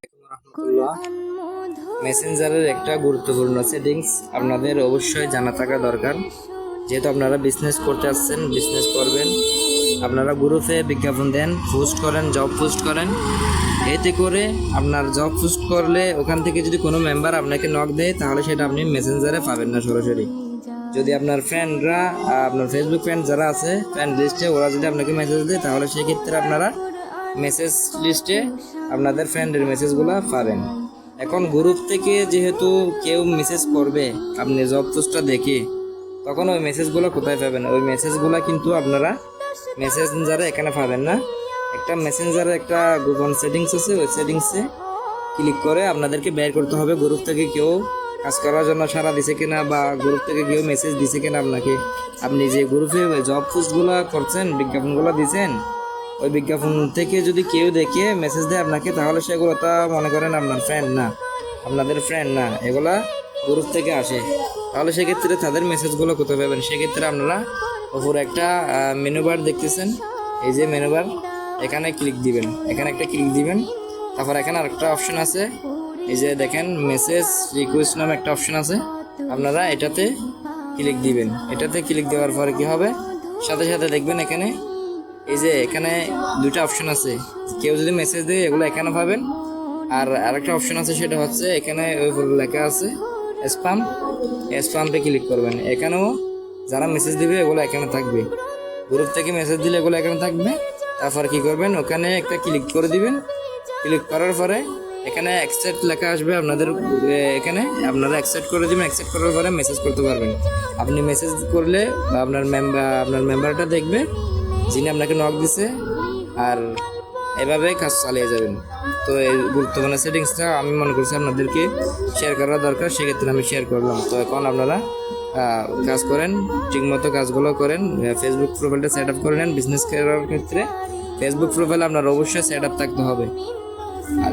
রাহমাতুল্লাহ। মেসেঞ্জারের একটা গুরুত্বপূর্ণ সেটিংস আপনাদের অবশ্যই জানা থাকা দরকার। যেহেতু আপনারা বিজনেস করতে আসছেন, বিজনেস করবেন, আপনারা গ্রুপে বিজ্ঞাপন দেন, পোস্ট করেন, জব পোস্ট করেন। এতে করে আপনার জব পোস্ট করলে ওখান থেকে যদি কোনো মেম্বার আপনাকে নক দেয় তাহলে সেটা আপনি মেসেঞ্জারে পাবেন না সরাসরি। যদি আপনার ফ্রেন্ডরা, আপনার ফেসবুক ফ্রেন্ড যারা আছে ফ্রেন্ড লিস্টে, ওরা যদি আপনাকে মেসেজ দেয় তাহলে সেক্ষেত্রে আপনারা মেসেজ লিস্টে আপনাদের ফ্রেন্ডের মেসেজগুলো পাবেন। এখন গ্রুপ থেকে যেহেতু কেউ মেসেজ করবে আপনি জব পোস্টটা দেখে, তখন ওই মেসেজগুলো কোথায় পাবেন? ওই মেসেজগুলো কিন্তু আপনারা মেসেঞ্জারে এখানে পাবেন না। একটা মেসেঞ্জারে একটা গোপন সেটিংস আছে, ওই সেটিংসে ক্লিক করে আপনাদেরকে বের করতে হবে গ্রুপ থেকে কেউ কাজ করার জন্য সাড়া দিছে কিনা, বা গ্রুপ থেকে কেউ মেসেজ দিছে কিনা আপনাকে। আপনি যে গ্রুপে জব পোস্টগুলো করছেন, বিজ্ঞাপনগুলো দিয়েছেন, ওই বিজ্ঞাপন থেকে যদি কেউ দেখে মেসেজ দেয় আপনাকে, তাহলে সেগুলো তা মনে করেন আপনার ফ্রেন্ড না, আপনাদের ফ্রেন্ড না, এগুলা গ্রুপ থেকে আসে। তাহলে সেক্ষেত্রে তাদের মেসেজগুলো কোথায় পাবেন? সেক্ষেত্রে আপনারা ওপরে একটা মেনু বার দেখতেছেন, এই যে মেনু বার, এখানে ক্লিক দিবেন, এখানে একটা ক্লিক দিবেন। তারপর এখানে আরেকটা অপশন আছে, এই যে দেখেন মেসেজ রিকোয়েস্ট নামে একটা অপশন আছে, আপনারা এটাতে ক্লিক দিবেন। এটাতে ক্লিক দেওয়ার পরে কি হবে, সাথে সাথে দেখবেন এখানে এই যে এখানে দুইটা অপশন আছে। কেউ যদি মেসেজ দেয় এগুলো এখানে পাবেন, আর আরেকটা অপশন আছে, সেটা হচ্ছে এখানে ওই লেখা আছে স্প্যাম, স্প্যামে ক্লিক করবেন। এখানেও যারা মেসেজ দিবে এগুলো এখানে থাকবে, গ্রুপ থেকে মেসেজ দিলে এগুলো এখানে থাকবে। তারপর কি করবেন, ওখানে একটা ক্লিক করে দিবেন। ক্লিক করার পরে এখানে অ্যাকসেপ্ট লেখা আসবে আপনাদের, এখানে আপনারা অ্যাকসেপ্ট করে দিবেন। অ্যাকসেপ্ট করার পরে মেসেজ করতে পারবেন। আপনি মেসেজ করলে আপনার মেম্বারটা দেখবে যিনি আপনাকে নক দিছে, আর এভাবে কাজ চালিয়ে যাবেন। তো এই গুরুত্বপূর্ণ সেটিংসটা আমি মনে করছি আপনাদেরকে শেয়ার করা দরকার, সেক্ষেত্রে আমি শেয়ার করলাম। তো এখন আপনারা কাজ করেন, ঠিকমতো কাজগুলো করেন, ফেসবুক প্রোফাইলটা সেট আপ করে নেন। বিজনেস করার ক্ষেত্রে ফেসবুক প্রোফাইল আপনার অবশ্যই সেট আপ থাকতে হবে। আর